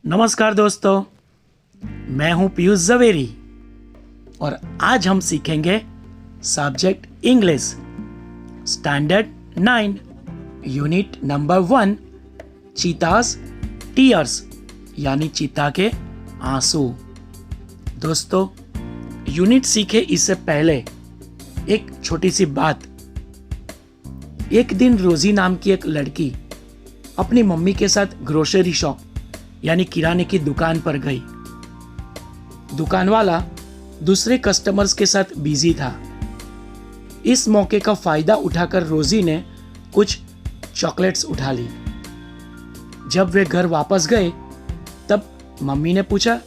नमस्कार दोस्तों, मैं हूं पीयूष जवेरी और आज हम सीखेंगे subject English standard 9 unit number 1 चीतास tears यानी चीता के आंसू। दोस्तों, यूनिट सीखे इससे पहले एक छोटी सी बात। एक दिन रोजी नाम की एक लड़की अपनी मम्मी के साथ ग्रोसरी शॉप यानी किराने की दुकान पर गई। दुकान वाला दूसरे कस्टमर्स के साथ बिजी था। इस मौके का फायदा उठाकर रोजी ने कुछ चॉकलेट्स उठा ली। जब वे घर वापस गए तब मम्मी ने पूछा,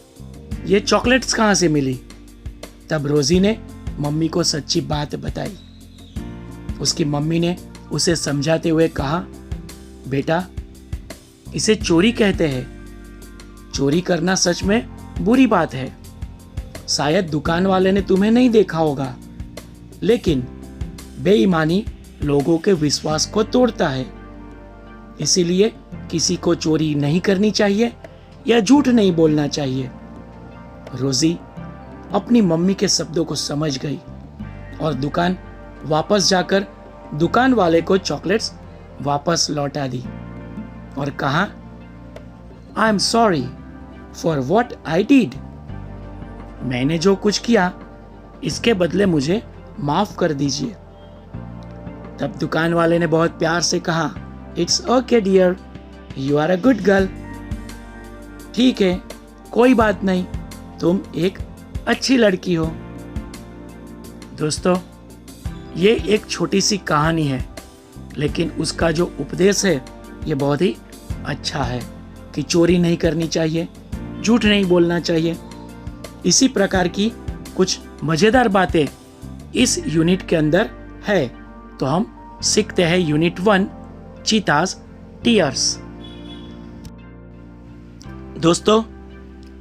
ये चॉकलेट्स कहाँ से मिली? तब रोजी ने मम्मी को सच्ची बात बताई। उसकी मम्मी ने उसे समझाते हुए कहा, बेटा, इसे चोरी कहते हैं। चोरी करना सच में बुरी बात है। शायद दुकान वाले ने तुम्हें नहीं देखा होगा, लेकिन बेईमानी लोगों के विश्वास को तोड़ता है। इसीलिए किसी को चोरी नहीं करनी चाहिए या झूठ नहीं बोलना चाहिए। रोजी अपनी मम्मी के शब्दों को समझ गई और दुकान वापस जाकर दुकान वाले को चॉकलेट्स वापस लौटा दी और कहा, I am sorry for what I did. मैंने जो कुछ किया इसके बदले मुझे माफ कर दीजिए। तब दुकान वाले ने बहुत प्यार से कहा, it's okay dear, you are a good girl. ठीक है, कोई बात नहीं, तुम एक अच्छी लड़की हो। दोस्तों, ये एक छोटी सी कहानी है, लेकिन उसका जो उपदेश है ये बहुत ही अच्छा है कि चोरी नहीं करनी चाहिए, झूठ नहीं बोलना चाहिए। इसी प्रकार की कुछ मजेदार बातें इस यूनिट के अंदर है। तो हम सीखते हैं यूनिट 1 चीतास टीयर्स। दोस्तों,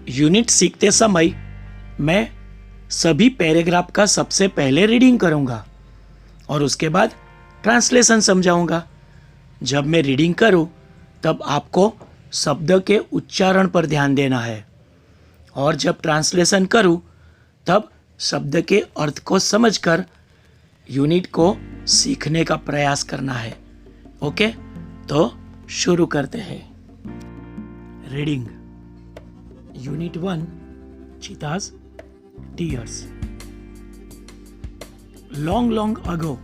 यूनिट सीखते समय मैं सभी पैराग्राफ का सबसे पहले रीडिंग करूंगा और उसके बाद ट्रांसलेशन समझाऊंगा। जब मैं रीडिंग करूं तब आपको शब्द के उच्चारण पर ध्यान देना है और जब ट्रांसलेशन करूं तब शब्द के अर्थ को समझकर यूनिट को सीखने का प्रयास करना है। ओके, तो शुरू करते हैं। Reading unit 1 चीतास tears. Long, long ago,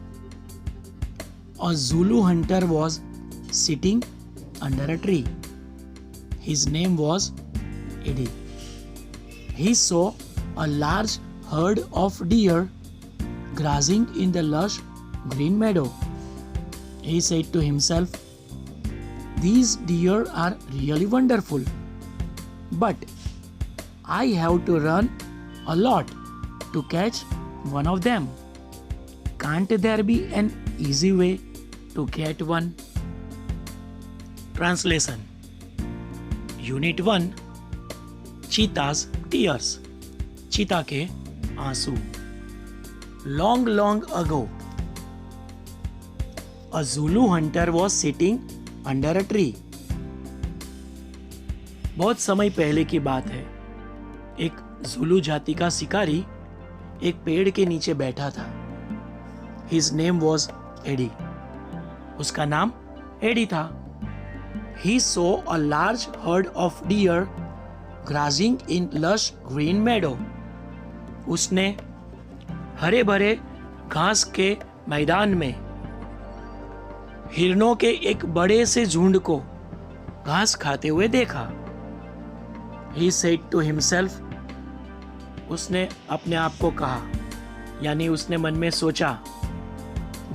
a Zulu hunter was sitting under a tree. His name was Eddie. He saw a large herd of deer grazing in the lush green meadow. He said to himself, these deer are really wonderful, but I have to run a lot to catch one of them. Can't there be an easy way to get one? Translation Unit 1 Cheetah's Tears चीता के आंसू। Long, long ago, a Zulu hunter was sitting under a tree. बहुत समय पहले की बात है। एक जुलू जाति का शिकारी एक पेड़ के नीचे बैठा था। His name was Eddie. उसका नाम एडी था। He saw a large herd of deer grazing in lush green meadow. उसने हरे भरे घास के मैदान में हिरणों के एक बड़े से झुंड को घास खाते हुए देखा। He said to himself, उसने अपने आप को कहा, यानी उसने मन में सोचा,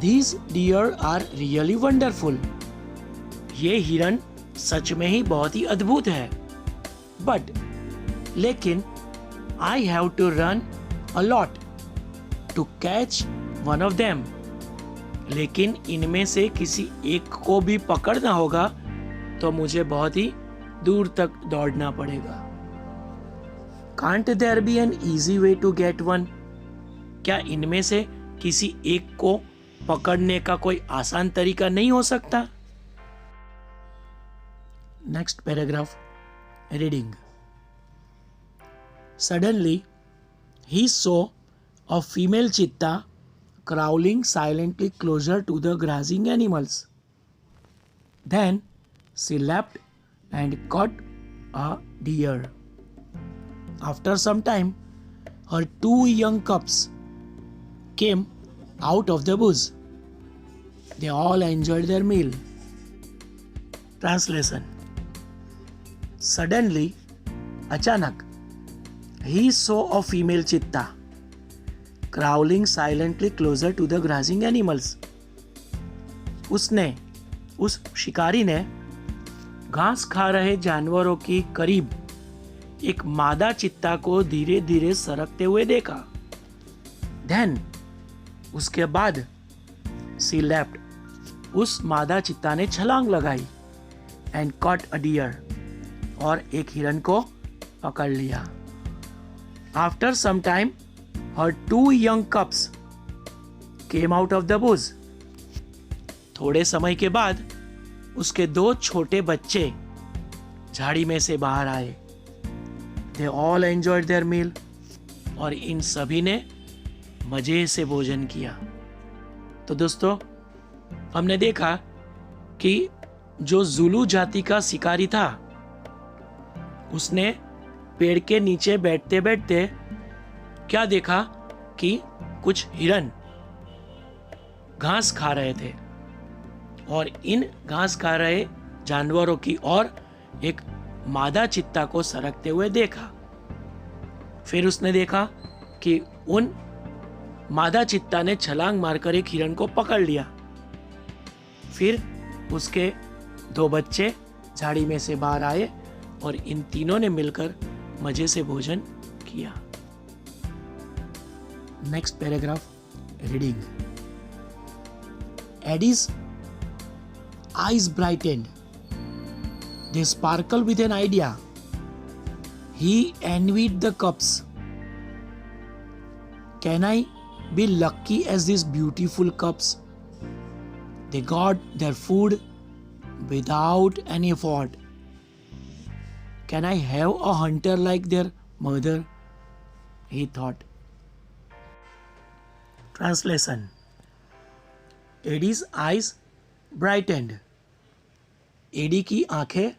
These deer are really wonderful. ये हिरन सच में ही बहुत ही अद्भुत है। But लेकिन I have to run a lot to catch one of them. लेकिन इनमें से किसी एक को भी पकड़ना होगा तो मुझे बहुत ही दूर तक दौड़ना पड़ेगा। Can't there be an easy way to get one? क्या इनमें से किसी एक को पकड़ने का कोई आसान तरीका नहीं हो सकता? Next paragraph reading. Suddenly, he saw a female cheetah crawling silently closer to the grazing animals. Then she leapt and caught a deer. After some time, her two young cubs came out of the bush. They all enjoyed their meal. Translation. Suddenly, अचानक, he saw a female cheetah crawling silently closer to the grazing animals. उस शिकारी ने घास खा रहे जानवरों के करीब एक मादा चित्ता को धीरे धीरे सरकते हुए देखा. Then, उसके बाद she leapt. उस मादा चित्ता ने छलांग लगाई and caught a deer. और एक हिरन को पकड़ लिया. After some time, her two young cubs came out of the bush. थोड़े समय के बाद उसके दो छोटे बच्चे झाड़ी में से बाहर आए. They all enjoyed their meal. और इन सभी ने मजे से भोजन किया. तो दोस्तों, हमने देखा कि जो जुलू जाति का शिकारी था, उसने पेड़ के नीचे बैठते बैठते क्या देखा कि कुछ हिरन घास खा रहे थे और इन घास खा रहे जानवरों की ओर एक मादा चित्ता को सरकते हुए देखा. फिर उसने देखा कि उन मादा चित्ता ने छलांग मारकर एक हिरन को पकड़ लिया. फिर उसके दो बच्चे झाड़ी में से बाहर आए और इन तीनों ने मिलकर मजे से भोजन किया. Next paragraph reading. Eddie's eyes brightened. They sparkled with an idea. He envied the cubs. Can I be lucky as these beautiful cubs? They got their food without any effort. Can I have a hunter like their mother? He thought. Translation. Eddie's eyes brightened. Eddie की आंखें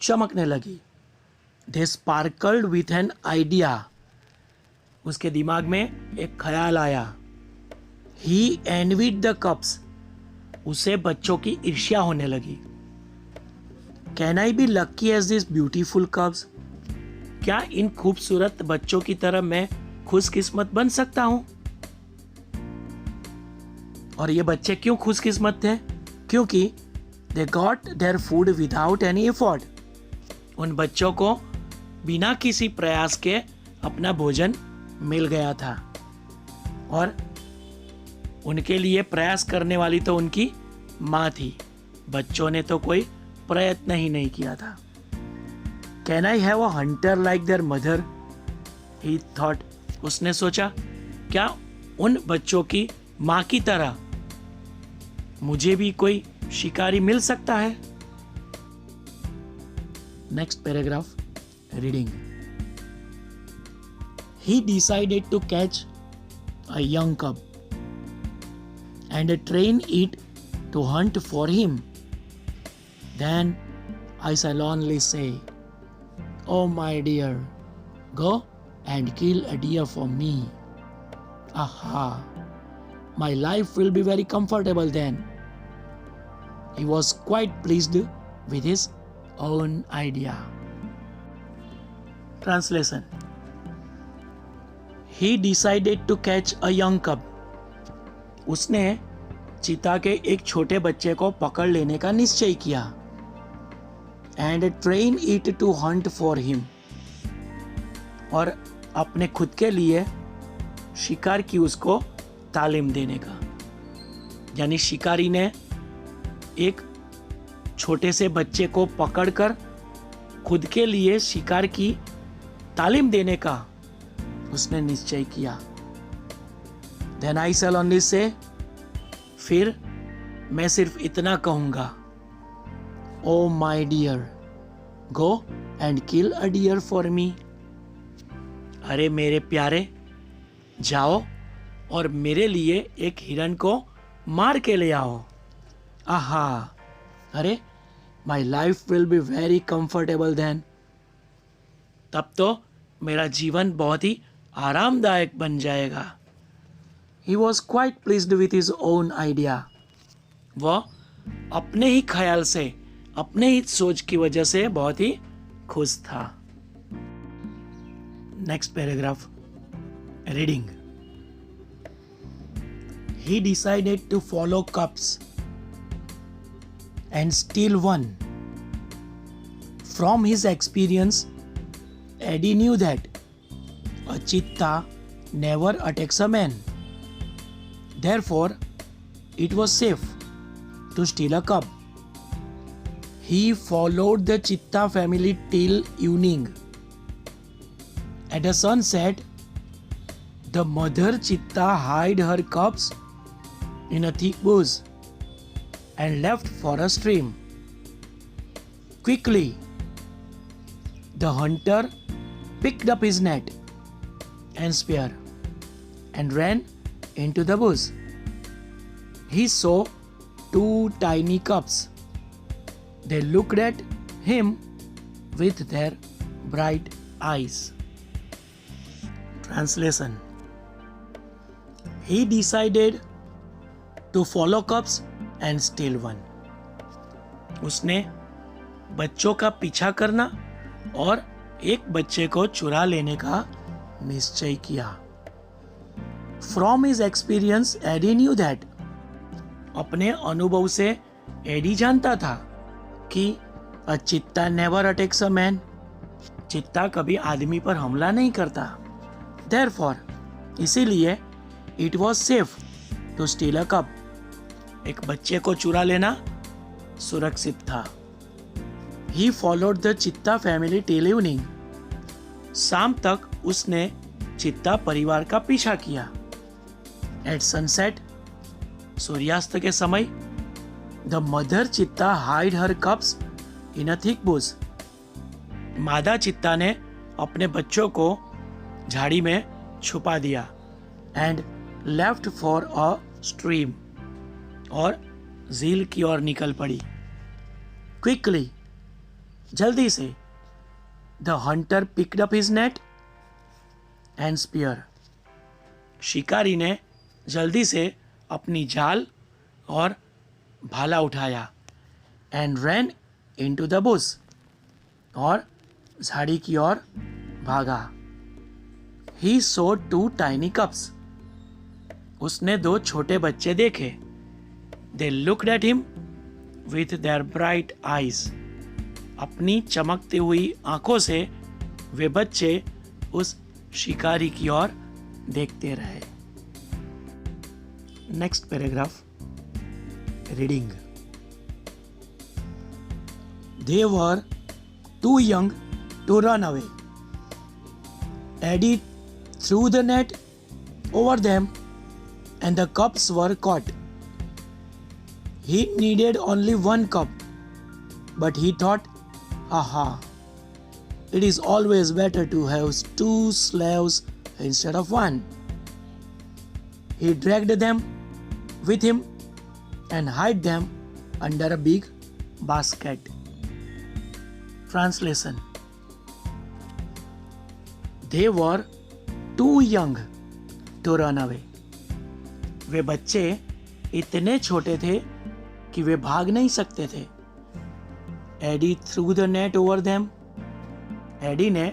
चमकने लगी. They sparkled with an idea. उसके दिमाग में एक ख्याल आया. He envied the cubs. उसे बच्चों की ईर्ष्या होने लगी. Can I be lucky as these beautiful cubs? क्या इन खूबसूरत बच्चों की तरह मैं खुशकिस्मत बन सकता हूं? और ये बच्चे क्यों खुशकिस्मत थे? क्योंकि they got their food without any effort. उन बच्चों को बिना किसी प्रयास के अपना भोजन मिल गया था और उनके लिए प्रयास करने वाली तो उनकी माँ थी. बच्चों ने तो कोई प्रयत्न ही नहीं किया था. Can I have a hunter like their mother? He thought. उसने सोचा, क्या उन बच्चों की माँ की तरह मुझे भी कोई शिकारी मिल सकता है? Next paragraph reading. He decided to catch a young cub and train it to hunt for him. Then I shall only say, "Oh my dear, go and kill a deer for me. Aha, my life will be very comfortable then." He was quite pleased with his own idea. Translation. He decided to catch a young cub. उसने चीता के एक छोटे बच्चे को पकड़ लेने का निश्चय किया. And train it to hunt for him. और अपने खुद के लिए शिकार की उसको तालीम देने का. यानी शिकारी ने एक छोटे से बच्चे को पकड़कर खुद के लिए शिकार की तालीम देने का उसने निश्चय किया. Then I shall only say, फिर मैं सिर्फ इतना कहूंगा, "Oh my dear, go and kill a deer for me. अरे मेरे प्यारे, जाओ और मेरे लिए एक हिरन को मार के ले आओ. आहा, अरे my life will be very comfortable then. तब तो मेरा जीवन बहुत ही आरामदायक बन जाएगा. He was quite pleased with his own idea. वह अपने ही ख्याल से, अपने ही सोच की वजह से बहुत ही खुश था. Next paragraph, reading. He decided to follow cubs and steal one. From his experience, Eddie knew that a cheetah never attacks a man. Therefore, it was safe to steal a cub. He followed the cheetah family till evening. At the sunset, the mother cheetah hid her cubs in a thick bush and left for a stream. Quickly, the hunter picked up his net and spear and ran into the bush. He saw two tiny cubs. They looked at him with their bright eyes. Translation. He decided to follow cubs and steal one. उसने बच्चों का पीछा करना और एक बच्चे को चुरा लेने का निश्चय किया. From his experience, Eddie knew that. अपने अनुभव से एडी जानता था कि a cheetah never attacks a man. चित्ता कभी आदमी पर हमला नहीं करता. Therefore, इसीलिए it was safe to steal a cub. एक बच्चे को चुरा लेना सुरक्षित था. He followed the cheetah family till evening. शाम तक उसने चित्ता परिवार का पीछा किया. At sunset, सूर्यास्त के समय, the mother cheetah hid her cubs in a thick bush. मादा चित्ता ने अपने बच्चों को झाड़ी में छुपा दिया and left for a stream. और झील की ओर निकल पड़ी. Quickly, जल्दी से, the hunter picked up his net and spear. शिकारी ने जल्दी से अपनी जाल और भाला उठाया and ran into the bush. और झाड़ी की ओर भागा. He saw two tiny cubs. उसने दो छोटे बच्चे देखे. They looked at him with their bright eyes. अपनी चमकती हुई आंखों से वे बच्चे उस शिकारी की ओर देखते रहे. Next paragraph, reading. They were too young to run away. Eddie threw the net over them and the cubs were caught. He needed only one cub, but he thought, aha, it is always better to have two slaves instead of one. He dragged them with him and hid them under a big basket. Translation. They were too young to run away. वे बच्चे इतने छोटे थे कि वे भाग नहीं सकते थे. Eddie threw the net over them. Eddie ने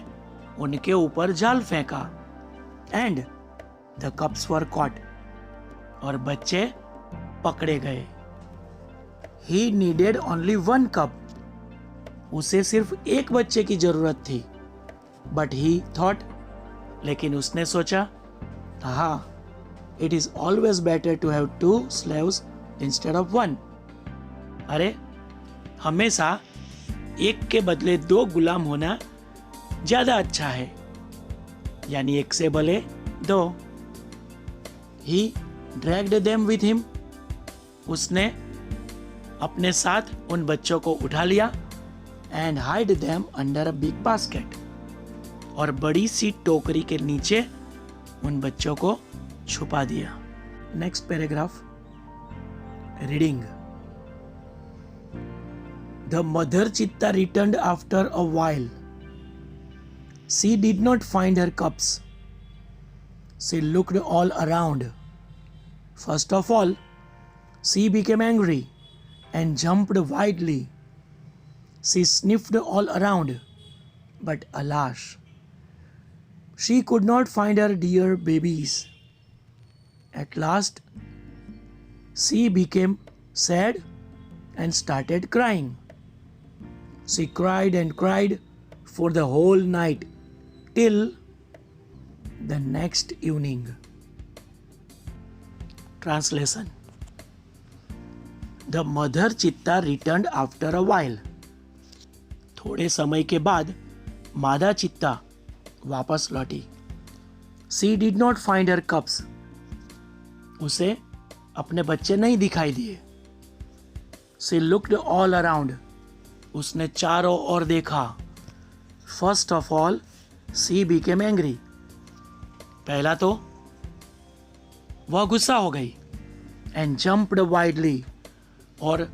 उनके ऊपर जाल फेंका. And the cubs were caught. और बच्चे पकड़े गए. He needed only one cub. उसे सिर्फ एक बच्चे की जरूरत थी. But he thought, लेकिन उसने सोचा, हाँ, it is always better to have two slaves instead of one. अरे, हमेशा एक के बदले दो गुलाम होना ज्यादा अच्छा है, यानी एक से भले दो. He dragged them with him. उसने अपने साथ उन बच्चों को उठा लिया and hide them under a big basket. और बड़ी सी टोकरी के नीचे उन बच्चों को छुपा दिया. Next paragraph. Reading. The mother cheetah returned after a while. She did not find her cubs. She looked all around. First of all, she became angry and jumped wildly. She sniffed all around, but alas, she could not find her dear babies. At last, she became sad and started crying. She cried and cried for the whole night till the next evening. Translation. The mother cheetah returned after a while. थोड़े समय के बाद मादा चित्ता वापस लौटी. She did not find her cubs. उसे अपने बच्चे नहीं दिखाई दिए. She looked all around. उसने चारों ओर देखा. First of all, she became angry. पहला तो वह गुस्सा हो गई. And jumped wildly. और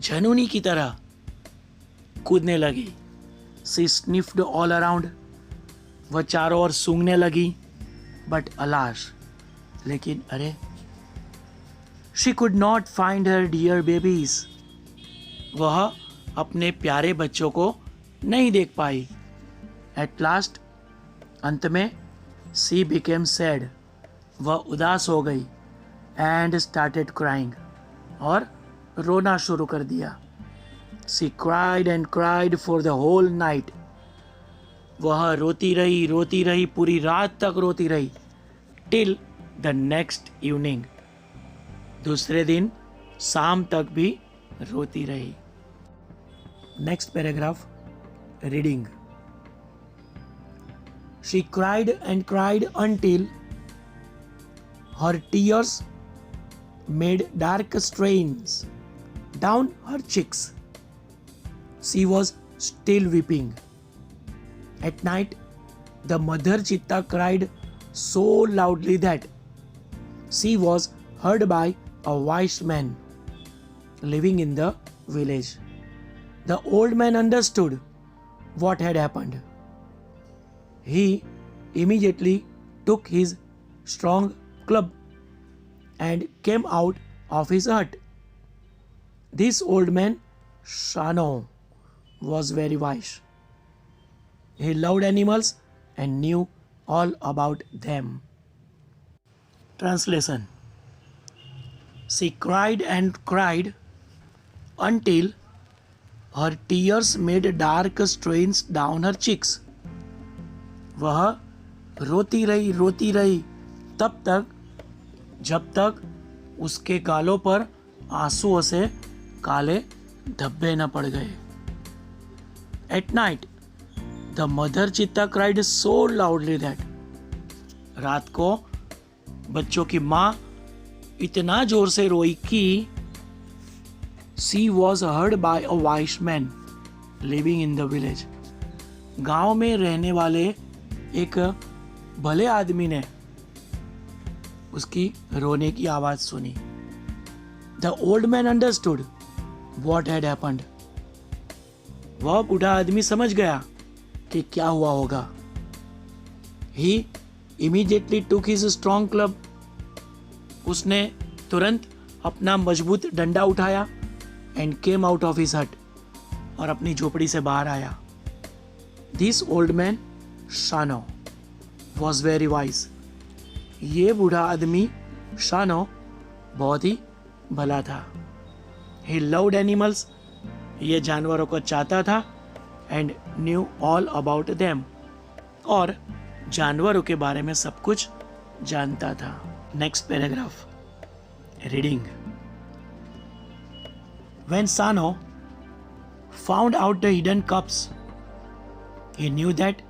झनूनी की तरह कूदने लगी. She sniffed all around. वह चारों ओर सूंघने लगी. But alas, लेकिन अरे, she could not find her dear babies. वह अपने प्यारे बच्चों को नहीं देख पाई. At last, अंत में she became sad. वह उदास हो गई. And started crying. और रोना शुरू कर दिया. She cried and cried for the whole night. वह रोती रही पूरी रात तक रोती रही. Till the next evening. दूसरे दिन शाम तक भी रोती रही. Next paragraph. Reading. She cried and cried until her tears made dark stains down her cheeks. She was still weeping. At night, the mother cheetah cried so loudly that she was heard by a wise man living in the village. The old man understood what had happened. He immediately took his strong club and came out of his hut. This old man, Shano, was very wise. He loved animals and knew all about them. Translation. She cried and cried until her tears made dark stains down her cheeks. वह रोती रही तब तक जब तक उसके गालों पर आंसुओं से काले धब्बे न पड़ गए. At night, the mother cheetah cried so loudly that रात को बच्चों की माँ इतना जोर से रोई कि she was heard by a wise man living in the village. गांव में रहने वाले एक भले आदमी ने उसकी रोने की आवाज सुनी. The old man understood what had happened. वह बूढ़ा आदमी समझ गया कि क्या हुआ होगा. He immediately took his strong club. उसने तुरंत अपना मजबूत डंडा उठाया and came out of his hut. और अपनी झोपड़ी से बाहर आया. This old man, Shano, was very wise. ये बूढ़ा आदमी शानो बहुत ही भला था. He loved animals. ये जानवरों को चाहता था. And knew all about them. और जानवरों के बारे में सब कुछ जानता था. Next paragraph. Reading. When Shano found out the hidden cups, he knew that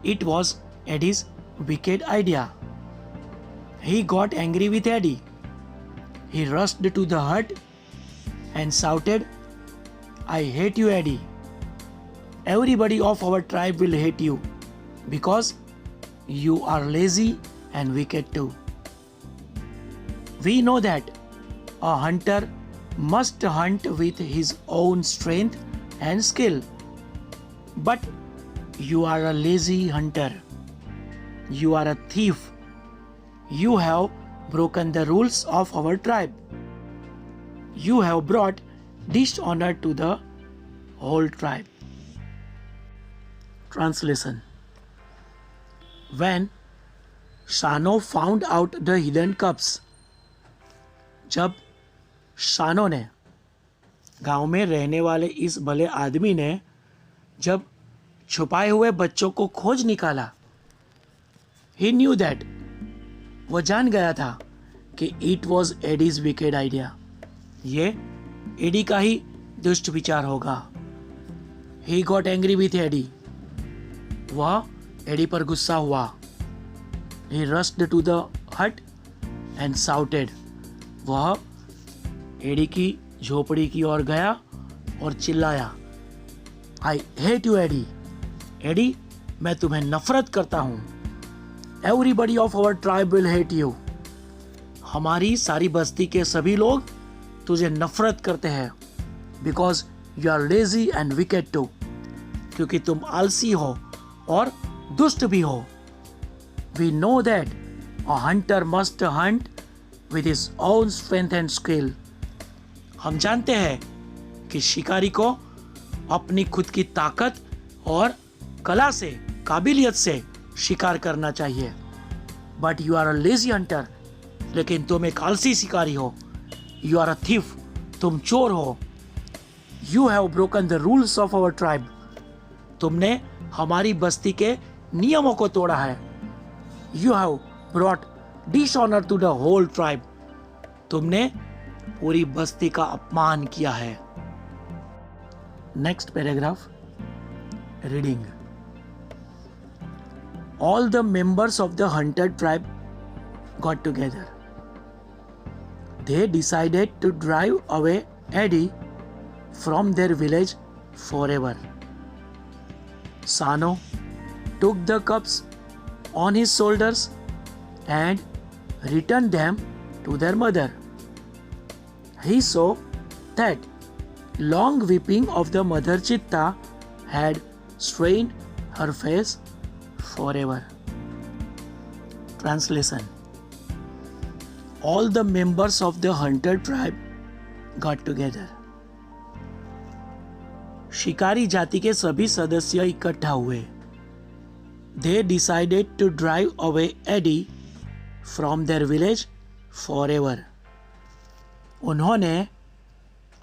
it was Eddie's wicked idea. He got angry with Eddie. He rushed to the hut and shouted, "I hate you, Eddie. Everybody of our tribe will hate you because you are lazy and wicked too. We know that a hunter must hunt with his own strength and skill. But you are a lazy hunter. You are a thief. You have broken the rules of our tribe. You have brought dishonor to the whole tribe. Translation. When Shano found out the hidden cups, जब शानो ने, गांव में रहने वाले इस भले आदमी ने जब छुपाए हुए बच्चों को खोज निकाला, he knew that, वो जान गया था कि it was Eddie's wicked idea, ये एडी का ही दुष्ट विचार होगा. He got angry with Eddie, वह एडी पर गुस्सा हुआ. He rushed to the hut and shouted, वह एडी की झोपड़ी की ओर गया और चिल्लाया, I hate you Eddie. Eddie, मैं तुम्हें नफरत करता हूँ. Everybody of our tribe will hate you. हमारी सारी बस्ती के सभी लोग तुझे नफरत करते हैं because you are lazy and wicked too. क्योंकि तुम आलसी हो और दुष्ट भी हो. We know that a hunter must hunt with his own strength and skill. हम जानते हैं कि शिकारी को अपनी खुद की ताकत और कला से, काबिलियत से शिकार करना चाहिए. But you are a lazy hunter. लेकिन तुम एक आलसी शिकारी हो. You are a thief. तुम चोर हो. You have broken the rules of our tribe. तुमने हमारी बस्ती के नियमों को तोड़ा है. You have brought dishonor to the whole tribe. तुमने पूरी बस्ती का अपमान किया है. Next paragraph. Reading. All the members of the hunted tribe got together. They decided to drive away Eddie from their village forever. Sano took the cups on his shoulders and returned them to their mother. He saw that long weeping of the mother Chitta had strained her face forever. Translation. All the members of the hunted tribe got together. शिकारी जाति के सभी सदस्य इकट्ठा हुए. They decided to drive away Eddie from their village forever. उन्होंने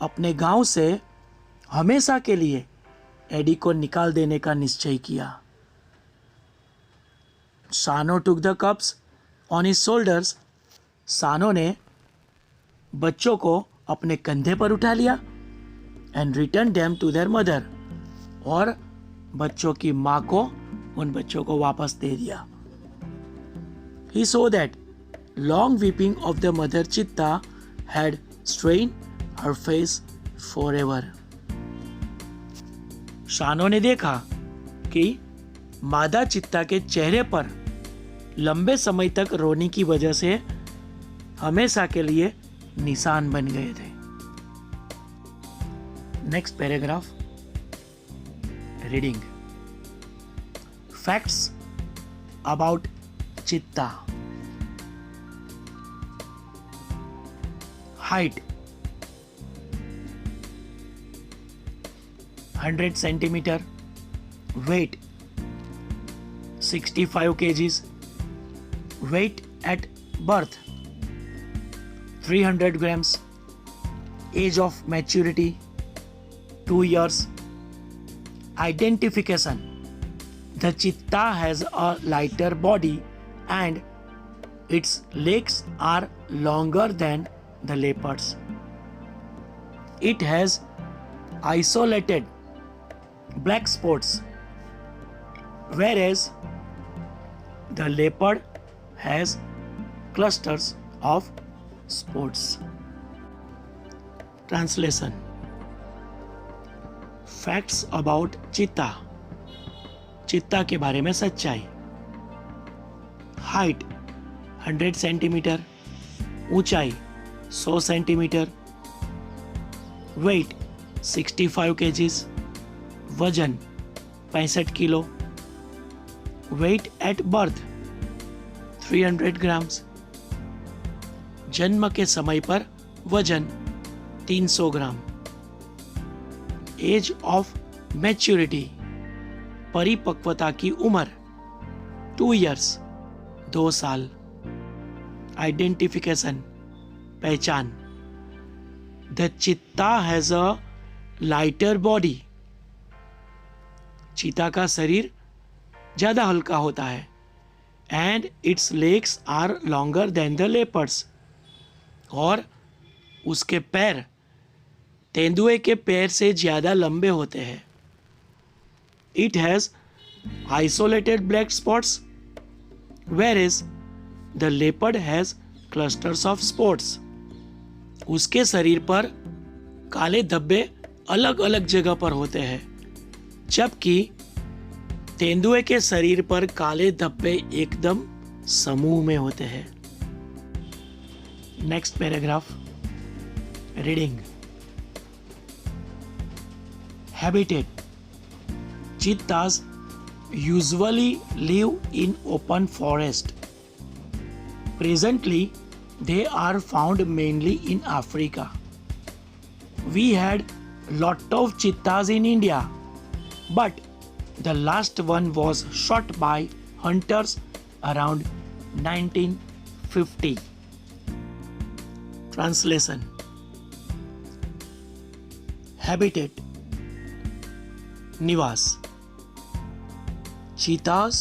अपने गांव से हमेशा के लिए एडी को निकाल देने का निश्चय किया. सानो took the cups on his shoulders. सानो ने बच्चों को अपने कंधे पर उठा लिया and returned them to their mother. और बच्चों की माँ को उन बच्चों को वापस दे दिया. He saw that long weeping of the mother Chitta had strained her face forever. शानो ने देखा कि मादा चित्ता के चेहरे पर लंबे समय तक रोने की वजह से हमेशा के लिए निशान बन गए थे. Next paragraph. Reading. Facts about cheetah. Height 100 centimetre. Weight 65 kgs. Weight at birth 300 grams. Age of maturity 2 years. Identification. The chitta has a lighter body and its legs are longer than the leopard's. It has isolated black spots, whereas the leopard has clusters of spots. Translation. Facts about चीता। चीता के बारे में सच्चाई। Height 100 centimetre, ऊंचाई 100 centimetre, weight 65 KGs, वजन 65 kilo, weight at birth 300 grams, जन्म के समय पर वजन 300 ग्राम, एज ऑफ मैच्योरिटी परिपक्वता की उम्र 2 इयर्स 2 साल, आइडेंटिफिकेशन पहचान, द चित्ता हैज अ लाइटर बॉडी, चीता का शरीर ज्यादा हल्का होता है, and its legs are longer than the leopard's, और उसके पैर तेंदुए के पैर से ज्यादा लंबे होते हैं। It has isolated black spots whereas the leopard has clusters of spots. उसके शरीर पर काले धब्बे अलग अलग जगह पर होते हैं, जबकि तेंदुए के शरीर पर काले धब्बे एकदम समूह में होते हैं। Next paragraph reading. Habitat. चीताज usually live in open forest. Presently, they are found mainly in Africa. We had lot of cheetahs in India, but the last one was shot by hunters around 1950. Translation. Habitat. निवास। Cheetahs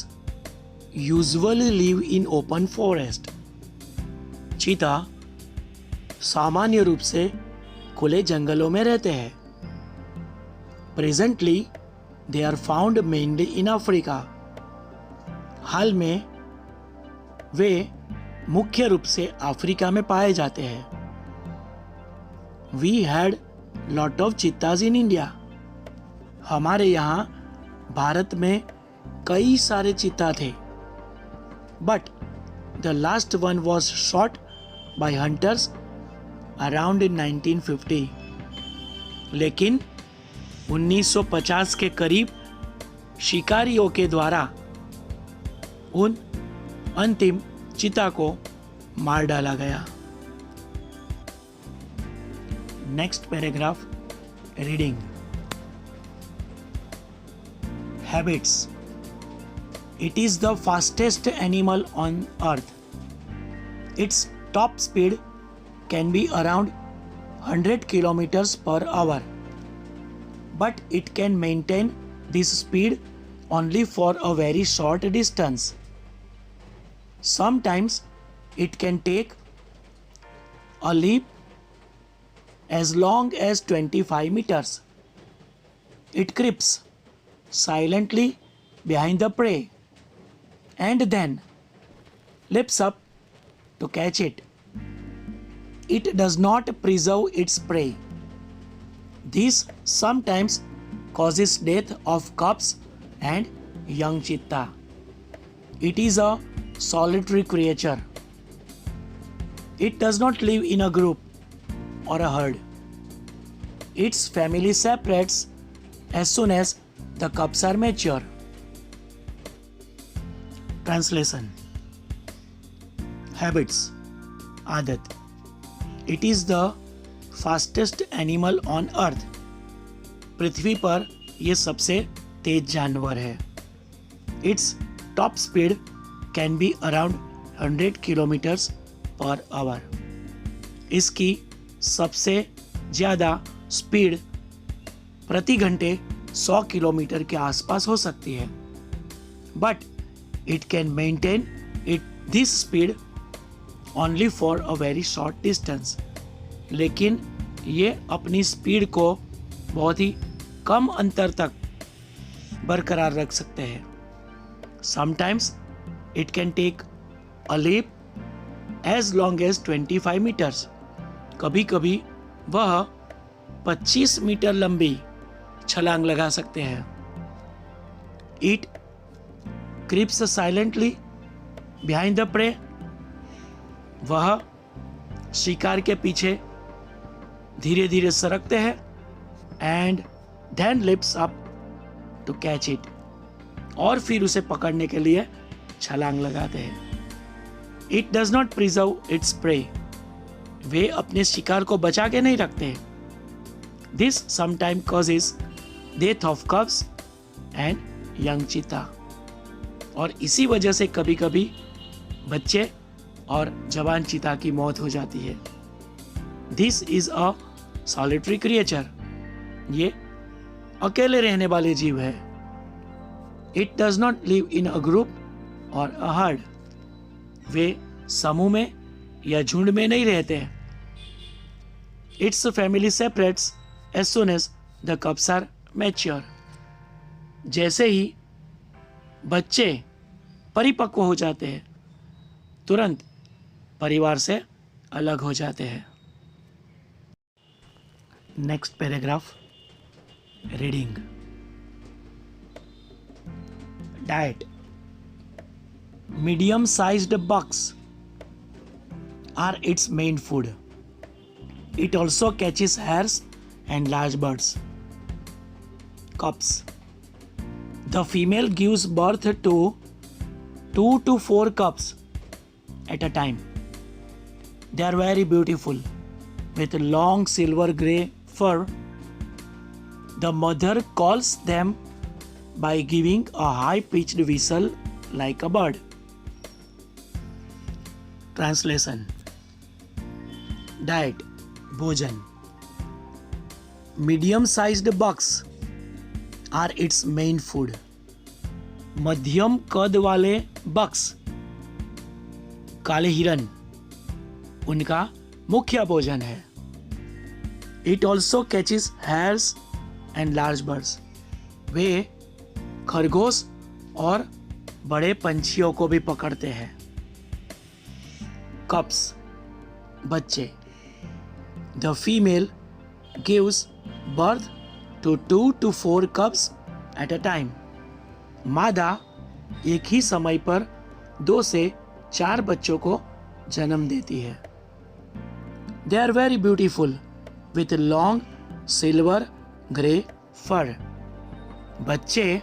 usually live in open forest. चीता सामान्य रूप से खुले जंगलों में रहते हैं। Presently, they are found mainly in Africa. हाल में वे मुख्य रूप से अफ्रीका में पाए जाते हैं। We had lot of cheetahs in India. हमारे यहाँ भारत में कई सारे चीता थे, but the last one was shot bye hunters around 1950. लेकिन 1950 के करीब शिकारियों के द्वारा उन अंतिम चीता को मार डाला गया। Next paragraph reading. Habits. It is the fastest animal on earth. Its top speed can be around 100 kilometers per hour, but it can maintain this speed only for a very short distance. Sometimes it can take a leap as long as 25 meters. It creeps silently behind the prey and then leaps up to catch it. It does not preserve its prey. This sometimes causes death of cubs and young cheetah. It is a solitary creature. It does not live in a group or a herd. Its family separates as soon as the cubs are mature. Translation. Habits. आदत. It is the fastest animal on earth. पृथ्वी पर यह सबसे तेज जानवर है। Its top speed can be around 100 kilometers per hour. इसकी सबसे ज़्यादा speed प्रति घंटे 100 किलोमीटर के आसपास हो सकती है, but it can maintain it this speed only for a very short distance. लेकिन ये अपनी स्पीड को बहुत ही कम अंतर तक बरकरार रख सकते हैं. Sometimes it can take a leap as long as 25 meters. कभी कभी वह 25 मीटर लंबी छलांग लगा सकते हैं। It creeps silently behind the prey, वह शिकार के पीछे धीरे धीरे सरकते हैं। And then leaps up to catch it, और फिर उसे पकड़ने के लिए छलांग लगाते हैं। It does not preserve its prey, वे अपने शिकार को बचा के नहीं रखते। This sometime causes death of cubs and young cheetah, और इसी वजह से कभी कभी बच्चे और जवान चीता की मौत हो जाती है। This is a solitary creature, ये अकेले रहने वाले जीव है। It does not live in a group और अ हर्ड, वे समूह में या झुंड में नहीं रहते। Its family separates as soon as the cubs are mature, जैसे ही बच्चे परिपक्व हो जाते हैं तुरंत परिवार से अलग हो जाते हैं। Next paragraph, reading. Diet. Medium sized bucks are its main food. It also catches hares and large birds. Cubs. The female gives birth to 2 to 4 cubs at a time. They are very beautiful with long silver grey fur. The mother calls them by giving a high-pitched whistle like a bird. Translation. Diet, भोजन। Medium-sized bucks are its main food. मध्यम कद वाले बक्स, काले हिरन, उनका मुख्य भोजन है। It also catches hares and large birds. वे खरगोश और बड़े पंछियों को भी पकड़ते हैं। Cubs, बच्चे। The female gives birth to 2 to 4 cubs at a time. मादा एक ही समय पर 2 से 4 बच्चों को जन्म देती है। They are very beautiful with long silver grey fur. बच्चे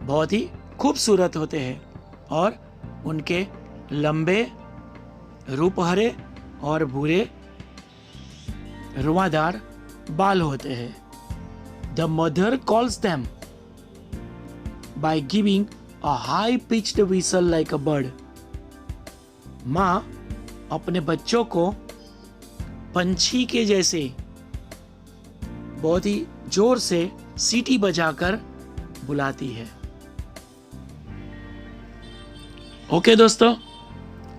बहुत ही खूबसूरत होते हैं और उनके लंबे रूप हरे और भूरे रुआदार बाल होते हैं। The mother calls them by giving a high-pitched whistle like a bird. माँ अपने बच्चों को पंछी के जैसे बहुत ही जोर से सीटी बजाकर बुलाती है। ओके दोस्तों,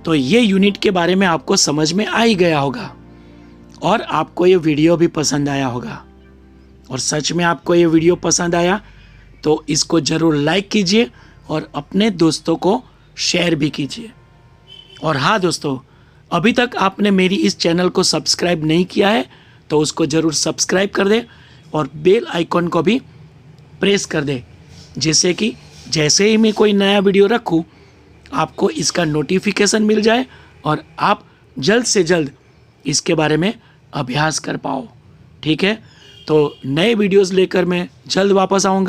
तो ये यूनिट के बारे में आपको समझ में आ ही गया होगा और आपको ये वीडियो भी पसंद आया होगा। और सच में आपको ये वीडियो पसंद आया तो इसको ज़रूर लाइक कीजिए और अपने दोस्तों को शेयर भी कीजिए। और हाँ दोस्तों, अभी तक आपने मेरी इस चैनल को सब्सक्राइब नहीं किया है तो उसको ज़रूर सब्सक्राइब कर दे और बेल आइकॉन को भी प्रेस कर दे, जिससे कि जैसे ही मैं कोई नया वीडियो रखूँ आपको इसका नोटिफिकेशन मिल जाए और आप जल्द से जल्द इसके बारे में अभ्यास कर पाओ। ठीक है, तो नए वीडियोस लेकर मैं जल्द वापस आऊँगा।